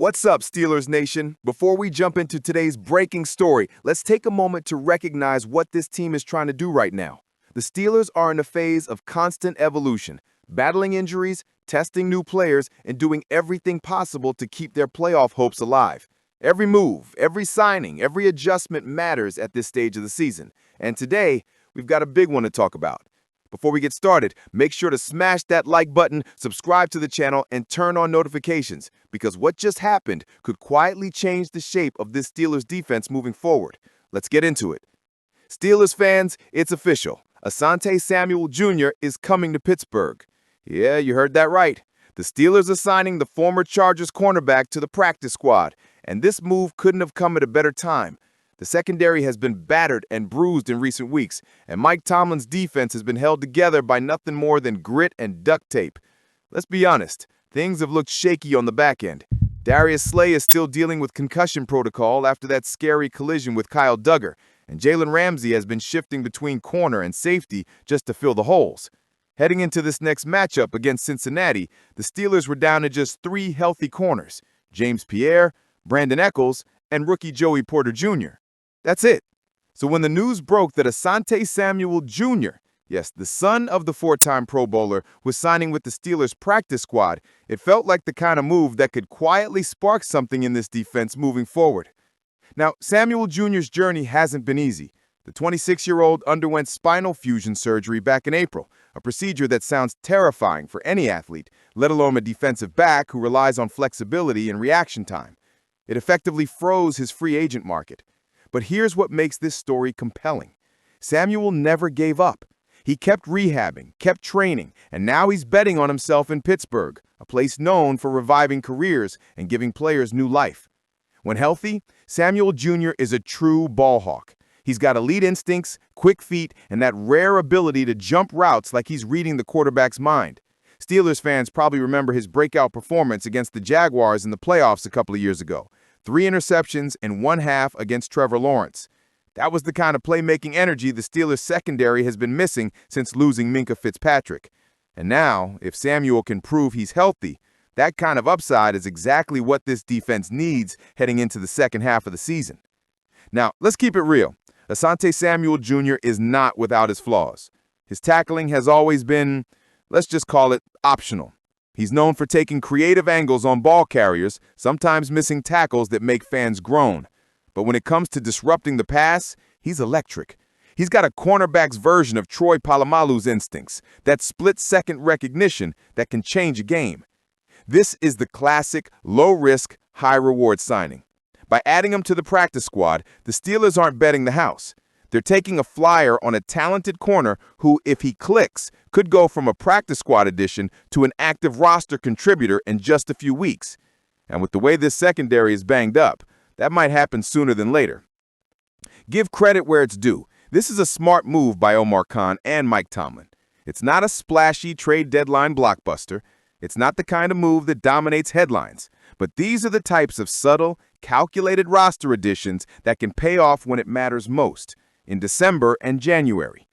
What's up, Steelers Nation? Before we jump into today's breaking story, let's take a moment to recognize what this team is trying to do right now. The Steelers are in a phase of constant evolution, battling injuries, testing new players, and doing everything possible to keep their playoff hopes alive. Every move, every signing, every adjustment matters at this stage of the season. And today, we've got a big one to talk about. Before we get started, make sure to smash that like button, subscribe to the channel, and turn on notifications, because what just happened could quietly change the shape of this Steelers defense moving forward. Let's get into it. Steelers fans, it's official. Asante Samuel Jr. is coming to Pittsburgh. Yeah, you heard that right. The Steelers are signing the former Chargers cornerback to the practice squad, and this move couldn't have come at a better time. The secondary has been battered and bruised in recent weeks, and Mike Tomlin's defense has been held together by nothing more than grit and duct tape. Let's be honest, things have looked shaky on the back end. Darius Slay is still dealing with concussion protocol after that scary collision with Kyle Duggar, and Jalen Ramsey has been shifting between corner and safety just to fill the holes. Heading into this next matchup against Cincinnati, the Steelers were down to just 3 healthy corners: James Pierre, Brandon Echols, and rookie Joey Porter Jr. That's it. So when the news broke that Asante Samuel Jr., yes, the son of the 4-time Pro Bowler, was signing with the Steelers practice squad, it felt like the kind of move that could quietly spark something in this defense moving forward. Now, Samuel Jr.'s journey hasn't been easy. The 26-year-old underwent spinal fusion surgery back in April, a procedure that sounds terrifying for any athlete, let alone a defensive back who relies on flexibility and reaction time. It effectively froze his free agent market. But here's what makes this story compelling. Samuel never gave up. He kept rehabbing, kept training, and now he's betting on himself in Pittsburgh, a place known for reviving careers and giving players new life. When healthy, Samuel Jr. is a true ball hawk. He's got elite instincts, quick feet, and that rare ability to jump routes like he's reading the quarterback's mind. Steelers fans probably remember his breakout performance against the Jaguars in the playoffs a couple of years ago. 3 interceptions in 1 half against Trevor Lawrence. That was the kind of playmaking energy the Steelers secondary has been missing since losing Minkah Fitzpatrick. And now, if Samuel can prove he's healthy, that kind of upside is exactly what this defense needs heading into the second half of the season. Now, let's keep it real. Asante Samuel Jr. is not without his flaws. His tackling has always been, let's just call it, optional. He's known for taking creative angles on ball carriers, sometimes missing tackles that make fans groan. But when it comes to disrupting the pass, he's electric. He's got a cornerback's version of Troy Polamalu's instincts, that split-second recognition that can change a game. This is the classic low-risk, high-reward signing. By adding him to the practice squad, the Steelers aren't betting the house. They're taking a flyer on a talented corner who, if he clicks, could go from a practice squad addition to an active roster contributor in just a few weeks. And with the way this secondary is banged up, that might happen sooner than later. Give credit where it's due. This is a smart move by Omar Khan and Mike Tomlin. It's not a splashy trade deadline blockbuster. It's not the kind of move that dominates headlines. But these are the types of subtle, calculated roster additions that can pay off when it matters most, in December and January.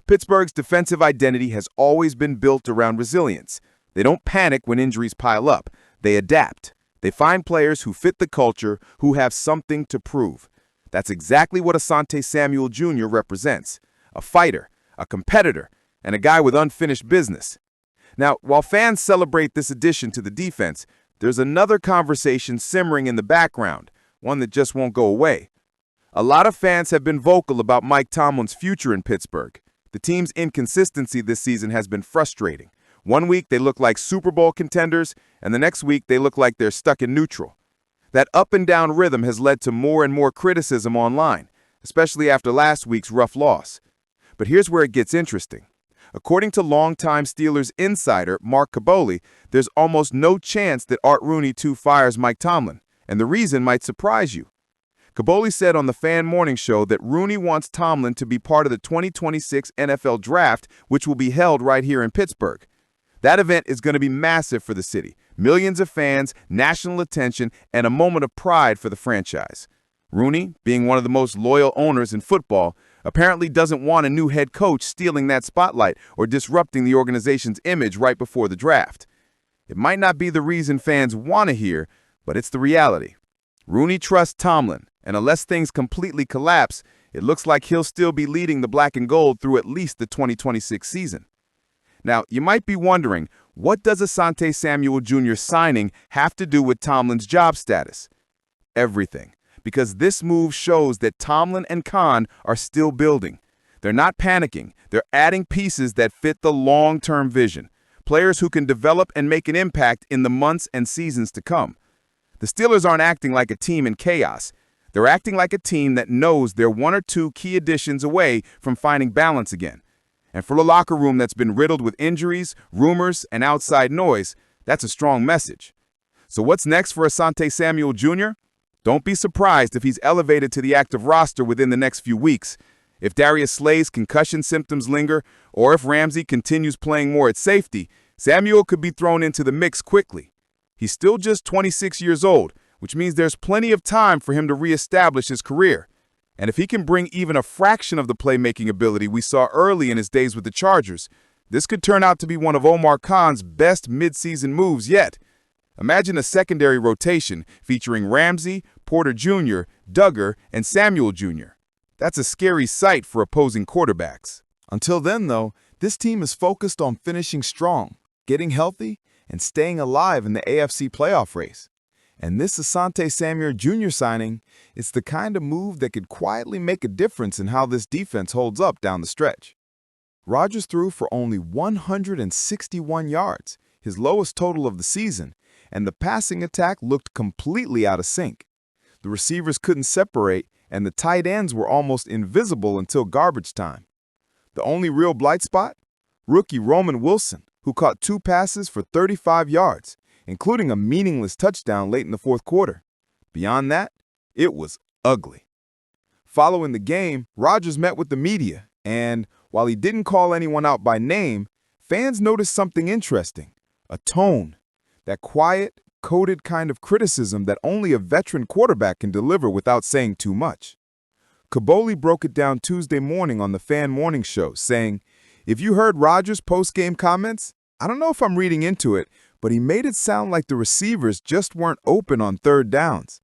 Pittsburgh's defensive identity has always been built around resilience. They don't panic when injuries pile up. They adapt. They find players who fit the culture, who have something to prove. That's exactly what Asante Samuel Jr. represents: a fighter, a competitor, and a guy with unfinished business. Now, while fans celebrate this addition to the defense, there's another conversation simmering in the background, one that just won't go away. A lot of fans have been vocal about Mike Tomlin's future in Pittsburgh. The team's inconsistency this season has been frustrating. One week they look like Super Bowl contenders, and the next week they look like they're stuck in neutral. That up-and-down rhythm has led to more and more criticism online, especially after last week's rough loss. But here's where it gets interesting. According to longtime Steelers insider Mark Kaboly, there's almost no chance that Art Rooney too fires Mike Tomlin, and the reason might surprise you. Kaboly said on the Fan Morning Show that Rooney wants Tomlin to be part of the 2026 NFL Draft, which will be held right here in Pittsburgh. That event is going to be massive for the city. Millions of fans, national attention, and a moment of pride for the franchise. Rooney, being one of the most loyal owners in football, apparently doesn't want a new head coach stealing that spotlight or disrupting the organization's image right before the draft. It might not be the reason fans want to hear, But it's the reality. Rooney trusts Tomlin, and unless things completely collapse, it looks like he'll still be leading the black and gold through at least the 2026 season. Now, you might be wondering, what does Asante Samuel Jr. signing have to do with Tomlin's job status? Everything, because this move shows that Tomlin and Khan are still building. They're not panicking. They're adding pieces that fit the long-term vision, players who can develop and make an impact in the months and seasons to come. The Steelers aren't acting like a team in chaos. They're acting like a team that knows they're one or two key additions away from finding balance again. And for a locker room that's been riddled with injuries, rumors, and outside noise, that's a strong message. So what's next for Asante Samuel Jr.? Don't be surprised if he's elevated to the active roster within the next few weeks. If Darius Slay's concussion symptoms linger, or if Ramsey continues playing more at safety, Samuel could be thrown into the mix quickly. He's still just 26 years old, which means there's plenty of time for him to reestablish his career. And if he can bring even a fraction of the playmaking ability we saw early in his days with the Chargers, this could turn out to be one of Omar Khan's best midseason moves yet. Imagine a secondary rotation featuring Ramsey, Porter Jr., Duggar, and Samuel Jr. That's a scary sight for opposing quarterbacks. Until then, though, this team is focused on finishing strong, getting healthy, and staying alive in the AFC playoff race. And this Asante Samuel Jr. signing, it's the kind of move that could quietly make a difference in how this defense holds up down the stretch. Rodgers threw for only 161 yards, his lowest total of the season, and the passing attack looked completely out of sync. The receivers couldn't separate, and the tight ends were almost invisible until garbage time. The only real blight spot? Rookie Roman Wilson, who caught 2 passes for 35 yards, including a meaningless touchdown late in the fourth quarter. Beyond that, it was ugly. Following the game, Rodgers met with the media, and while he didn't call anyone out by name, fans noticed something interesting: a tone. That quiet, coded kind of criticism that only a veteran quarterback can deliver without saying too much. Kaboli broke it down Tuesday morning on the Fan Morning Show, saying, "If you heard Rodgers' post-game comments, I don't know if I'm reading into it, but he made it sound like the receivers just weren't open on third downs.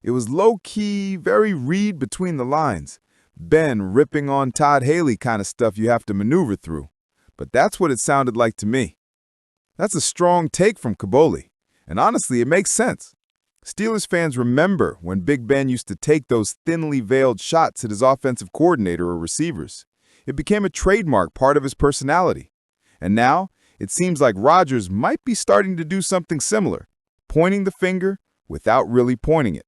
It was low-key, very read between the lines. Ben ripping on Todd Haley kind of stuff you have to maneuver through. But that's what it sounded like to me." That's a strong take from Kaboli, and honestly, it makes sense. Steelers fans remember when Big Ben used to take those thinly veiled shots at his offensive coordinator or receivers. It became a trademark part of his personality. And now, it seems like Rodgers might be starting to do something similar, pointing the finger without really pointing it.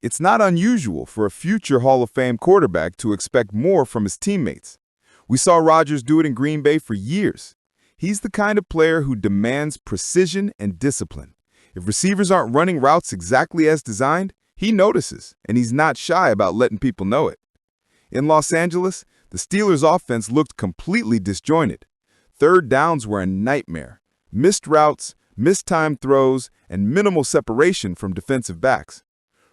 It's not unusual for a future Hall of Fame quarterback to expect more from his teammates. We saw Rodgers do it in Green Bay for years. He's the kind of player who demands precision and discipline. If receivers aren't running routes exactly as designed, he notices, and he's not shy about letting people know it. In Los Angeles, the Steelers' offense looked completely disjointed. Third downs were a nightmare. Missed routes, mistimed throws, and minimal separation from defensive backs.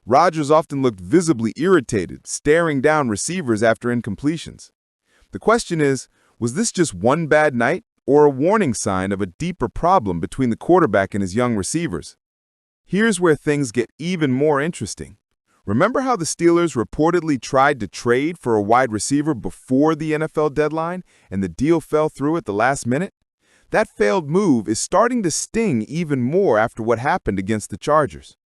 Rodgers often looked visibly irritated, staring down receivers after incompletions. The question is, was this just one bad night, or a warning sign of a deeper problem between the quarterback and his young receivers? Here's where things get even more interesting. Remember how the Steelers reportedly tried to trade for a wide receiver before the NFL deadline and the deal fell through at the last minute? That failed move is starting to sting even more after what happened against the Chargers.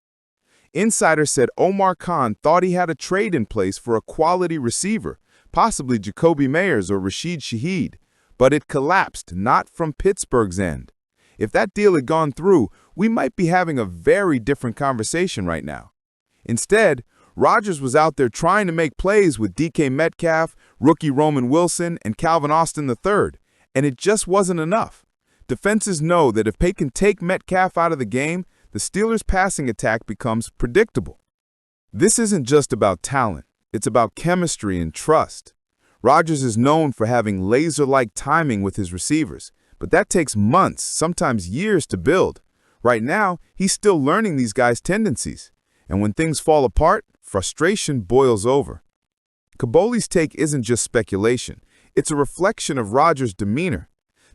Insiders said Omar Khan thought he had a trade in place for a quality receiver, possibly Jacoby Meyers or Rashid Shaheed, but it collapsed, not from Pittsburgh's end. If that deal had gone through, we might be having a very different conversation right now. Instead, Rodgers was out there trying to make plays with DK Metcalf, rookie Roman Wilson, and Calvin Austin III, and it just wasn't enough. Defenses know that if they can take Metcalf out of the game, the Steelers' passing attack becomes predictable. This isn't just about talent, it's about chemistry and trust. Rodgers is known for having laser-like timing with his receivers, but that takes months, sometimes years to build. Right now, he's still learning these guys' tendencies. And when things fall apart, frustration boils over. Kaboli's take isn't just speculation. It's a reflection of Rodgers' demeanor.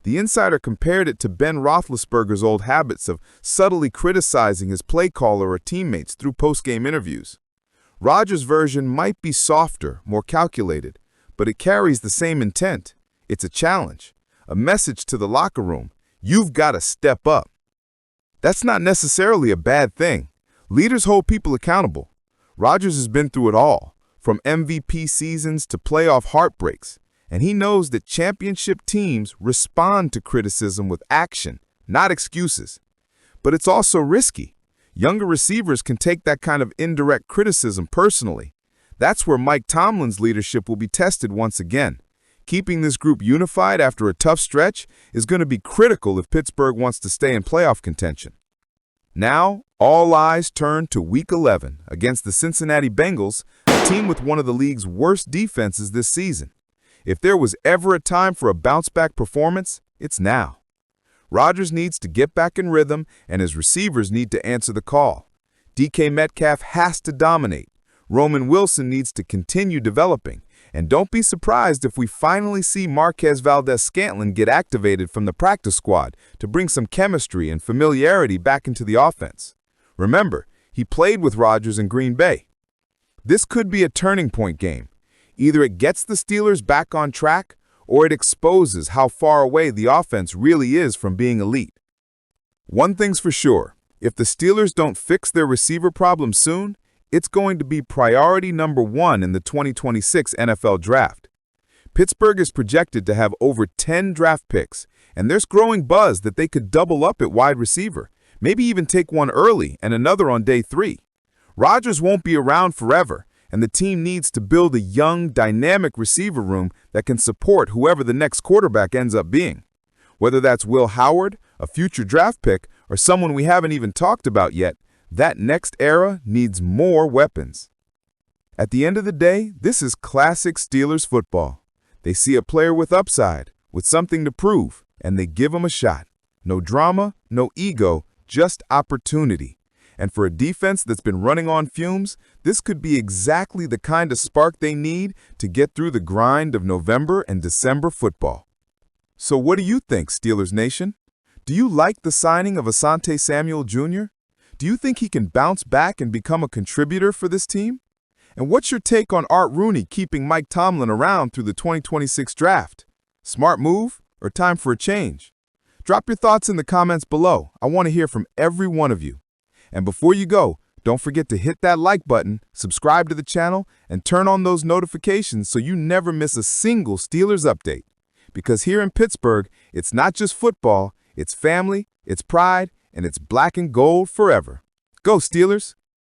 The insider compared it to Ben Roethlisberger's old habits of subtly criticizing his play caller or teammates through post-game interviews. Rodgers' version might be softer, more calculated, but it carries the same intent. It's a challenge, a message to the locker room. You've got to step up. That's not necessarily a bad thing. Leaders hold people accountable. Rodgers has been through it all, from MVP seasons to playoff heartbreaks, and he knows that championship teams respond to criticism with action, not excuses. But it's also risky. Younger receivers can take that kind of indirect criticism personally. That's where Mike Tomlin's leadership will be tested once again. Keeping this group unified after a tough stretch is going to be critical if Pittsburgh wants to stay in playoff contention. Now, all eyes turn to Week 11 against the Cincinnati Bengals, a team with one of the league's worst defenses this season. If there was ever a time for a bounce-back performance, it's now. Rodgers needs to get back in rhythm, and his receivers need to answer the call. DK Metcalf has to dominate. Roman Wilson needs to continue developing. And don't be surprised if we finally see Marquez Valdes-Scantling get activated from the practice squad to bring some chemistry and familiarity back into the offense. Remember, he played with Rodgers in Green Bay. This could be a turning point game. Either it gets the Steelers back on track, or it exposes how far away the offense really is from being elite. One thing's for sure, if the Steelers don't fix their receiver problem soon, it's going to be priority number one in the 2026 NFL Draft. Pittsburgh is projected to have over 10 draft picks, and there's growing buzz that they could double up at wide receiver, maybe even take one early and another on day 3. Rodgers won't be around forever, and the team needs to build a young, dynamic receiver room that can support whoever the next quarterback ends up being. Whether that's Will Howard, a future draft pick, or someone we haven't even talked about yet, that next era needs more weapons. At the end of the day, this is classic Steelers football. They see a player with upside, with something to prove, and they give him a shot. No drama, no ego, just opportunity. And for a defense that's been running on fumes, this could be exactly the kind of spark they need to get through the grind of November and December football. So what do you think, Steelers Nation? Do you like the signing of Asante Samuel Jr.? Do you think he can bounce back and become a contributor for this team? And what's your take on Art Rooney keeping Mike Tomlin around through the 2026 draft? Smart move or time for a change? Drop your thoughts in the comments below. I want to hear from every one of you. And before you go, don't forget to hit that like button, subscribe to the channel, and turn on those notifications so you never miss a single Steelers update. Because here in Pittsburgh, it's not just football, it's family, it's pride, and it's black and gold forever. Go Steelers!